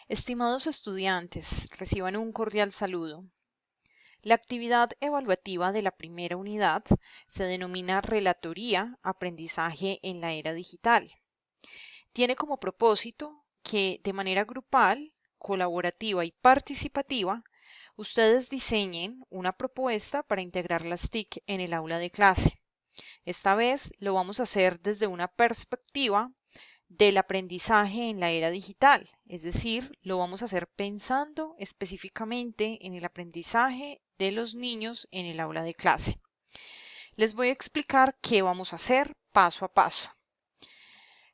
Estimados estudiantes, reciban un cordial saludo. La actividad evaluativa de la primera unidad se denomina Relatoría Aprendizaje en la Era Digital. Tiene como propósito que de manera grupal, colaborativa y participativa, ustedes diseñen una propuesta para integrar las TIC en el aula de clase. Esta vez lo vamos a hacer desde una perspectiva del aprendizaje en la era digital, es decir, lo vamos a hacer pensando específicamente en el aprendizaje de los niños en el aula de clase. Les voy a explicar qué vamos a hacer paso a paso.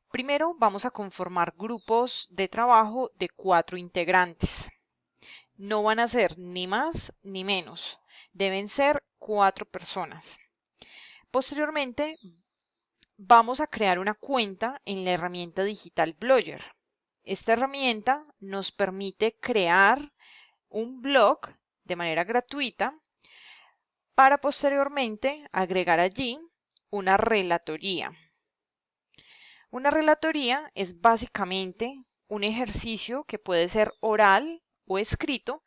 Primero vamos a conformar grupos de trabajo de 4 integrantes. No van a ser ni más ni menos, deben ser 4 personas. Posteriormente vamos a crear una cuenta en la herramienta digital Blogger. Esta herramienta nos permite crear un blog de manera gratuita para posteriormente agregar allí una relatoría. Una relatoría es básicamente un ejercicio que puede ser oral o escrito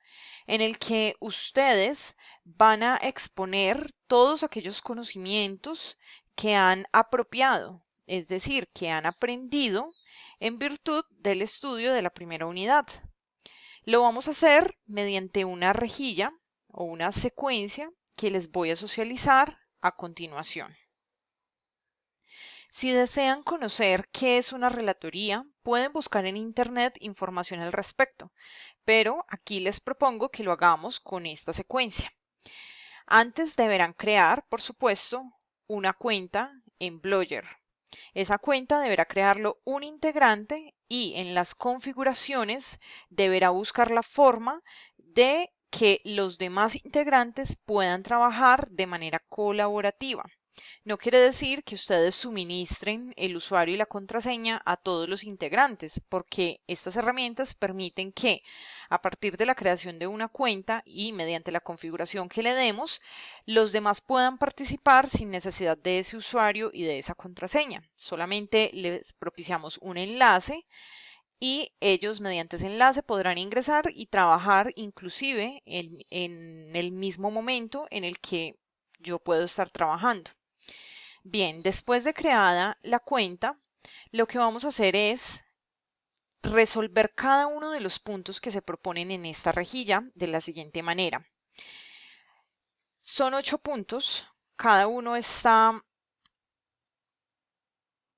en el que ustedes van a exponer todos aquellos conocimientos que han apropiado, es decir, que han aprendido en virtud del estudio de la primera unidad. Lo vamos a hacer mediante una rejilla o una secuencia que les voy a socializar a continuación. Si desean conocer qué es una relatoría, pueden buscar en Internet información al respecto, pero aquí les propongo que lo hagamos con esta secuencia. Antes deberán crear, por supuesto, una cuenta en Blogger. Esa cuenta deberá crearlo un integrante y en las configuraciones deberá buscar la forma de que los demás integrantes puedan trabajar de manera colaborativa. No quiere decir que ustedes suministren el usuario y la contraseña a todos los integrantes, porque estas herramientas permiten que a partir de la creación de una cuenta y mediante la configuración que le demos, los demás puedan participar sin necesidad de ese usuario y de esa contraseña. Solamente les propiciamos un enlace y ellos mediante ese enlace podrán ingresar y trabajar inclusive en el mismo momento en el que yo puedo estar trabajando. Bien, después de creada la cuenta, lo que vamos a hacer es resolver cada uno de los puntos que se proponen en esta rejilla de la siguiente manera. Son 8 puntos, cada uno está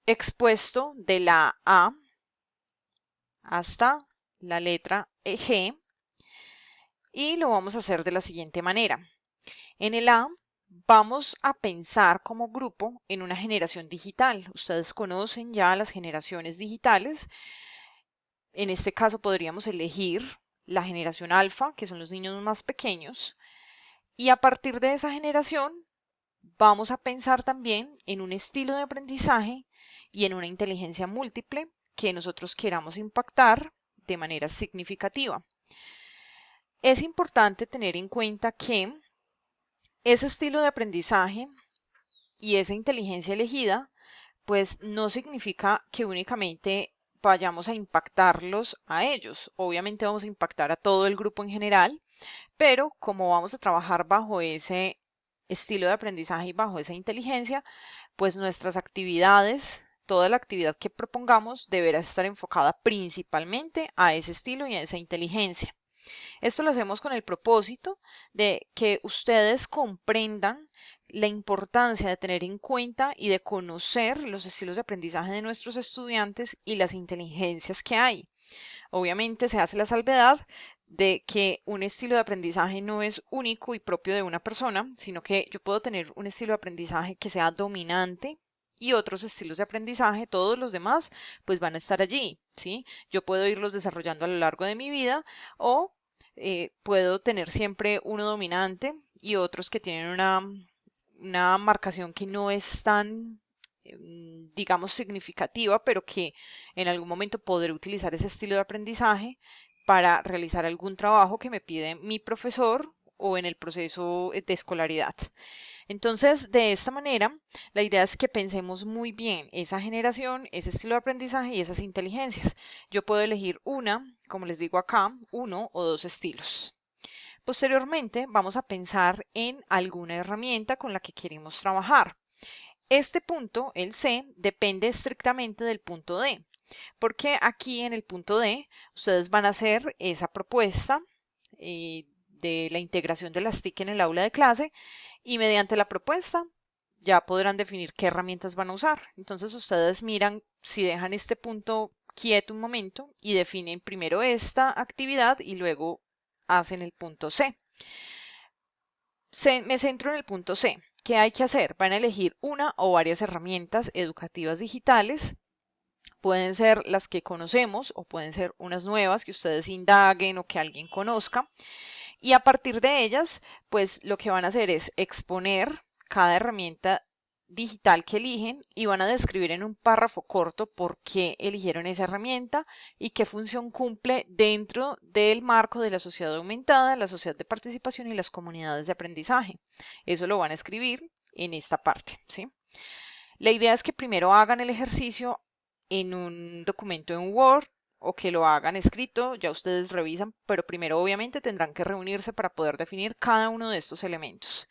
expuesto de la A hasta la letra G y lo vamos a hacer de la siguiente manera. En el A vamos a pensar como grupo en una generación digital. Ustedes conocen ya las generaciones digitales. En este caso podríamos elegir la generación alfa, que son los niños más pequeños, y a partir de esa generación vamos a pensar también en un estilo de aprendizaje y en una inteligencia múltiple que nosotros queramos impactar de manera significativa. Es importante tener en cuenta que ese estilo de aprendizaje y esa inteligencia elegida, pues no significa que únicamente vayamos a impactarlos a ellos. Obviamente vamos a impactar a todo el grupo en general, pero como vamos a trabajar bajo ese estilo de aprendizaje y bajo esa inteligencia, pues nuestras actividades, toda la actividad que propongamos deberá estar enfocada principalmente a ese estilo y a esa inteligencia. Esto lo hacemos con el propósito de que ustedes comprendan la importancia de tener en cuenta y de conocer los estilos de aprendizaje de nuestros estudiantes y las inteligencias que hay. Obviamente se hace la salvedad de que un estilo de aprendizaje no es único y propio de una persona, sino que yo puedo tener un estilo de aprendizaje que sea dominante y otros estilos de aprendizaje, todos los demás, pues van a estar allí, ¿sí? Yo puedo irlos desarrollando a lo largo de mi vida o puedo tener siempre uno dominante y otros que tienen una marcación que no es tan, digamos, significativa, pero que en algún momento podré utilizar ese estilo de aprendizaje para realizar algún trabajo que me pide mi profesor o en el proceso de escolaridad. Entonces, de esta manera, la idea es que pensemos muy bien esa generación, ese estilo de aprendizaje y esas inteligencias. Yo puedo elegir una, como les digo acá, uno o dos estilos. Posteriormente, vamos a pensar en alguna herramienta con la que queremos trabajar. Este punto, el C, depende estrictamente del punto D, porque aquí en el punto D ustedes van a hacer esa propuesta de la integración de las TIC en el aula de clase y mediante la propuesta ya podrán definir qué herramientas van a usar. Entonces ustedes miran si dejan este punto quieto un momento y definen primero esta actividad y luego hacen el punto C. Me centro en el punto C. ¿Qué hay que hacer? Van a elegir una o varias herramientas educativas digitales. Pueden ser las que conocemos o pueden ser unas nuevas que ustedes indaguen o que alguien conozca. Y a partir de ellas, pues lo que van a hacer es exponer cada herramienta digital que eligen y van a describir en un párrafo corto por qué eligieron esa herramienta y qué función cumple dentro del marco de la sociedad aumentada, la sociedad de participación y las comunidades de aprendizaje. Eso lo van a escribir en esta parte, ¿sí? La idea es que primero hagan el ejercicio en un documento en Word o que lo hagan escrito, ya ustedes revisan, pero primero obviamente tendrán que reunirse para poder definir cada uno de estos elementos.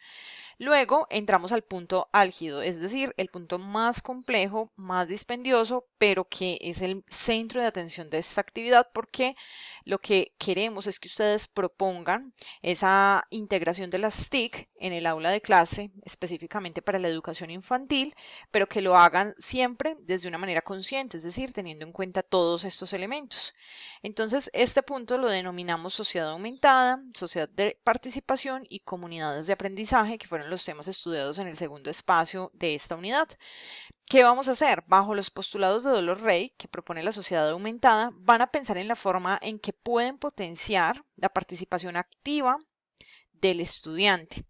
Luego entramos al punto álgido, es decir, el punto más complejo, más dispendioso, pero que es el centro de atención de esta actividad porque lo que queremos es que ustedes propongan esa integración de las TIC en el aula de clase, específicamente para la educación infantil, pero que lo hagan siempre desde una manera consciente, es decir, teniendo en cuenta todos estos elementos. Entonces, este punto lo denominamos sociedad aumentada, sociedad de participación y comunidades de aprendizaje, que fueron los temas estudiados en el segundo espacio de esta unidad. ¿Qué vamos a hacer? Bajo los postulados de Dolores Rey, que propone la sociedad aumentada, van a pensar en la forma en que pueden potenciar la participación activa del estudiante.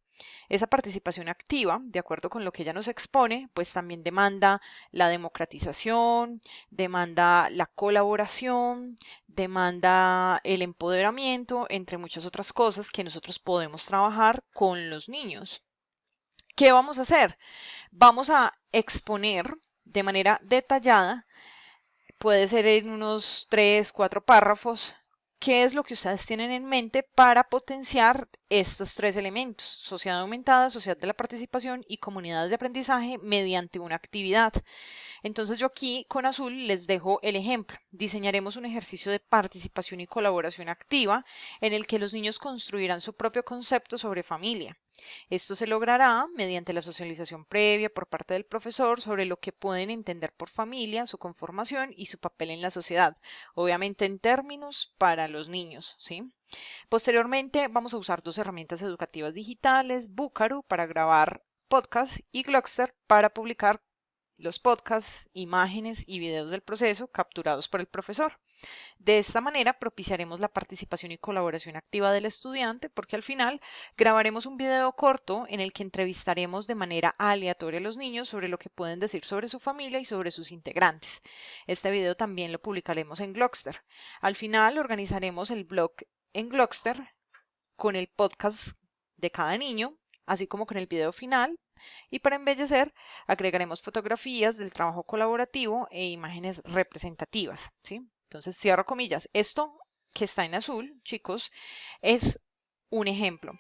Esa participación activa, de acuerdo con lo que ella nos expone, pues también demanda la democratización, demanda la colaboración, demanda el empoderamiento, entre muchas otras cosas que nosotros podemos trabajar con los niños. ¿Qué vamos a hacer? Vamos a exponer de manera detallada, puede ser en unos 3, 4 párrafos, qué es lo que ustedes tienen en mente para potenciar estos tres elementos: sociedad aumentada, sociedad de la participación y comunidades de aprendizaje mediante una actividad. Entonces yo aquí con azul les dejo el ejemplo. Diseñaremos un ejercicio de participación y colaboración activa en el que los niños construirán su propio concepto sobre familia. Esto se logrará mediante la socialización previa por parte del profesor sobre lo que pueden entender por familia, su conformación y su papel en la sociedad, obviamente en términos para los niños, ¿sí? Posteriormente vamos a usar dos herramientas educativas digitales, Bucaro para grabar podcasts y Glockster para publicar los podcasts, imágenes y videos del proceso capturados por el profesor. De esta manera propiciaremos la participación y colaboración activa del estudiante porque al final grabaremos un video corto en el que entrevistaremos de manera aleatoria a los niños sobre lo que pueden decir sobre su familia y sobre sus integrantes. Este video también lo publicaremos en Glockster. Al final organizaremos el blog en Glockster con el podcast de cada niño, así como con el video final. Y para embellecer, agregaremos fotografías del trabajo colaborativo e imágenes representativas, ¿sí? Entonces, cierro comillas. Esto que está en azul, chicos, es un ejemplo.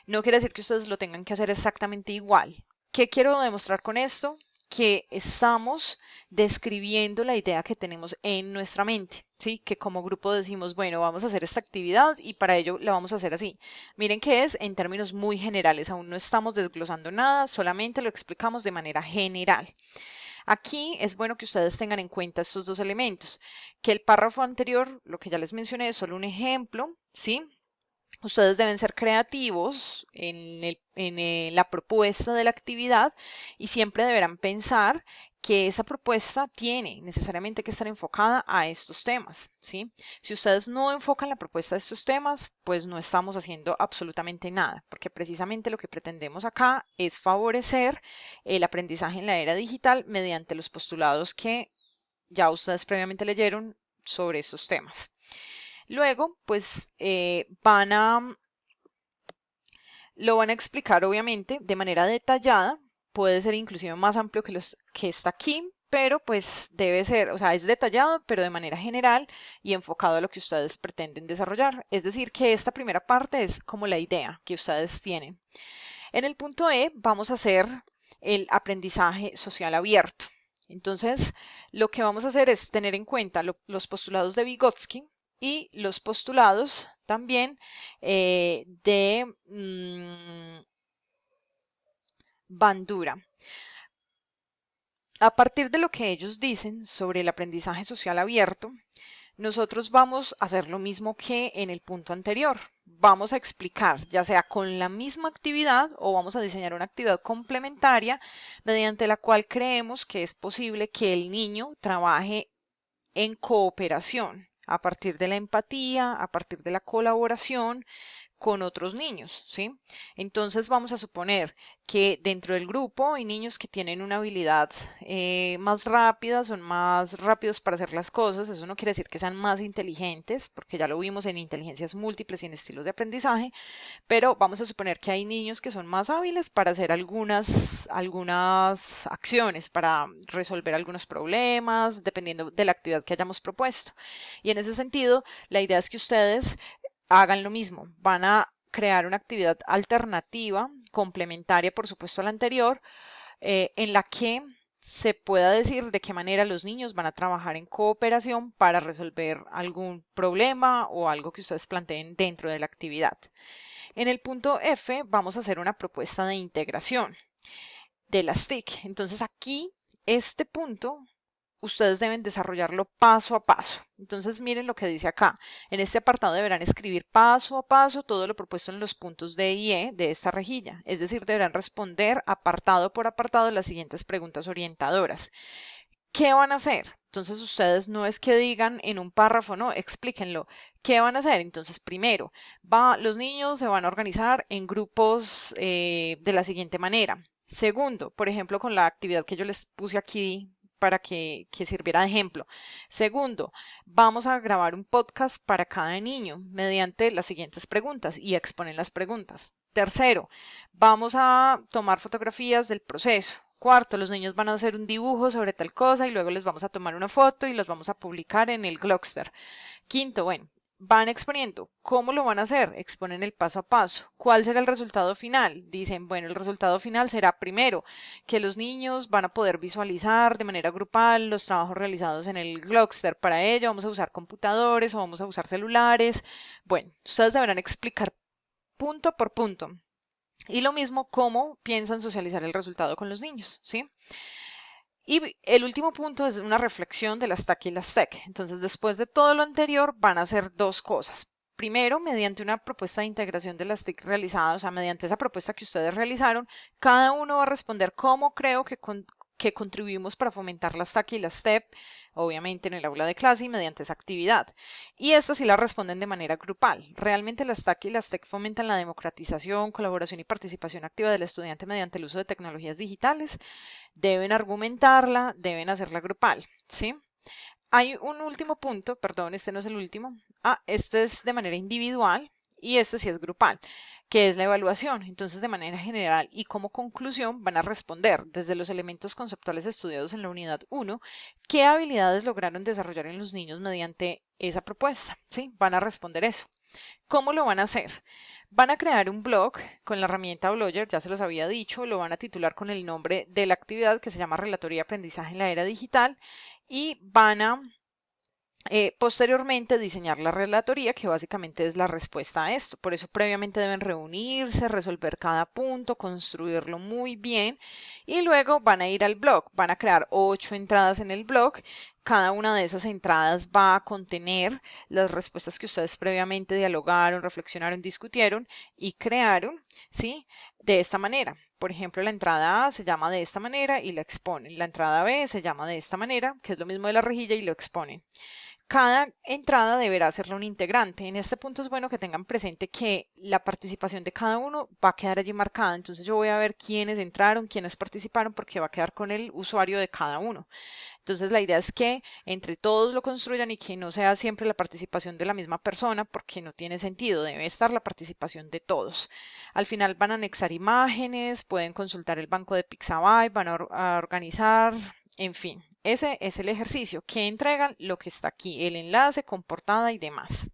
No quiere decir que ustedes lo tengan que hacer exactamente igual. ¿Qué quiero demostrar con esto? Que estamos describiendo la idea que tenemos en nuestra mente, ¿sí? Que como grupo decimos, bueno, vamos a hacer esta actividad y para ello la vamos a hacer así. Miren que es en términos muy generales, aún no estamos desglosando nada, solamente lo explicamos de manera general. Aquí es bueno que ustedes tengan en cuenta estos dos elementos, que el párrafo anterior, lo que ya les mencioné, es solo un ejemplo, ¿sí? Ustedes deben ser creativos en la propuesta de la actividad y siempre deberán pensar que esa propuesta tiene necesariamente que estar enfocada a estos temas, ¿sí? Si ustedes no enfocan la propuesta a estos temas, pues no estamos haciendo absolutamente nada, porque precisamente lo que pretendemos acá es favorecer el aprendizaje en la era digital mediante los postulados que ya ustedes previamente leyeron sobre estos temas. Luego, pues Lo van a explicar obviamente de manera detallada, puede ser inclusive más amplio que los que está aquí, pero pues debe ser, o sea, es detallado, pero de manera general y enfocado a lo que ustedes pretenden desarrollar. Es decir, que esta primera parte es como la idea que ustedes tienen. En el punto E vamos a hacer el aprendizaje social abierto. Entonces, lo que vamos a hacer es tener en cuenta los postulados de Vygotsky y los postulados también de Bandura. A partir de lo que ellos dicen sobre el aprendizaje social abierto, nosotros vamos a hacer lo mismo que en el punto anterior. Vamos a explicar, ya sea con la misma actividad o vamos a diseñar una actividad complementaria mediante la cual creemos que es posible que el niño trabaje en cooperación a partir de la empatía, a partir de la colaboración con otros niños, ¿sí? Entonces vamos a suponer que dentro del grupo hay niños que tienen una habilidad más rápida, son más rápidos para hacer las cosas. Eso no quiere decir que sean más inteligentes, porque ya lo vimos en inteligencias múltiples y en estilos de aprendizaje, pero vamos a suponer que hay niños que son más hábiles para hacer algunas acciones, para resolver algunos problemas, dependiendo de la actividad que hayamos propuesto. Y en ese sentido, la idea es que ustedes hagan lo mismo. Van a crear una actividad alternativa, complementaria, por supuesto, a la anterior, en la que se pueda decir de qué manera los niños van a trabajar en cooperación para resolver algún problema o algo que ustedes planteen dentro de la actividad. En el punto F vamos a hacer una propuesta de integración de las TIC. Entonces aquí, este punto, ustedes deben desarrollarlo paso a paso. Entonces miren lo que dice acá. En este apartado deberán escribir paso a paso todo lo propuesto en los puntos D y E de esta rejilla. Es decir, deberán responder apartado por apartado las siguientes preguntas orientadoras. ¿Qué van a hacer? Entonces ustedes no es que digan en un párrafo, no, explíquenlo. ¿Qué van a hacer? Entonces, primero, los niños se van a organizar en grupos de la siguiente manera. Segundo, por ejemplo, con la actividad que yo les puse aquí para que sirviera de ejemplo. Segundo, vamos a grabar un podcast para cada niño mediante las siguientes preguntas y exponen las preguntas. Tercero, vamos a tomar fotografías del proceso. Cuarto, los niños van a hacer un dibujo sobre tal cosa y luego les vamos a tomar una foto y los vamos a publicar en el Glogster. Quinto, bueno, van exponiendo. ¿Cómo lo van a hacer? Exponen el paso a paso. ¿Cuál será el resultado final? Dicen, bueno, el resultado final será primero que los niños van a poder visualizar de manera grupal los trabajos realizados en el Glogster. Para ello vamos a usar computadores o vamos a usar celulares. Bueno, ustedes deberán explicar punto por punto. Y lo mismo cómo piensan socializar el resultado con los niños, ¿sí? Y el último punto es una reflexión de las TAC y las TEC. Entonces, después de todo lo anterior, van a hacer dos cosas. Primero, mediante una propuesta de integración de las TIC realizada, o sea, mediante esa propuesta que ustedes realizaron, cada uno va a responder cómo creo que contribuimos para fomentar las TAC y las TEP, obviamente en el aula de clase y mediante esa actividad. Y estas sí las responden de manera grupal. Realmente las TAC y las TEC fomentan la democratización, colaboración y participación activa del estudiante mediante el uso de tecnologías digitales. Deben argumentarla, deben hacerla grupal, ¿sí? Hay un último punto, perdón, este no es el último. Este es de manera individual y este sí es grupal, que es la evaluación. Entonces, de manera general y como conclusión, van a responder desde los elementos conceptuales estudiados en la unidad 1, qué habilidades lograron desarrollar en los niños mediante esa propuesta, ¿sí? Van a responder eso. ¿Cómo lo van a hacer? Van a crear un blog con la herramienta Blogger, ya se los había dicho, lo van a titular con el nombre de la actividad que se llama Relatoría y Aprendizaje en la Era Digital y van a posteriormente diseñar la relatoría, que básicamente es la respuesta a esto. Por eso previamente deben reunirse, resolver cada punto, construirlo muy bien y luego van a ir al blog. Van a crear 8 entradas en el blog. Cada una de esas entradas va a contener las respuestas que ustedes previamente dialogaron, reflexionaron, discutieron y crearon, ¿sí? De esta manera. Por ejemplo, la entrada A se llama de esta manera y la exponen. La entrada B se llama de esta manera, que es lo mismo de la rejilla y lo exponen. Cada entrada deberá hacerla un integrante. En este punto es bueno que tengan presente que la participación de cada uno va a quedar allí marcada. Entonces yo voy a ver quiénes entraron, quiénes participaron, porque va a quedar con el usuario de cada uno. Entonces la idea es que entre todos lo construyan y que no sea siempre la participación de la misma persona, porque no tiene sentido, debe estar la participación de todos. Al final van a anexar imágenes, pueden consultar el banco de Pixabay, van a organizar, en fin, ese es el ejercicio que entregan lo que está aquí, el enlace con portada y demás.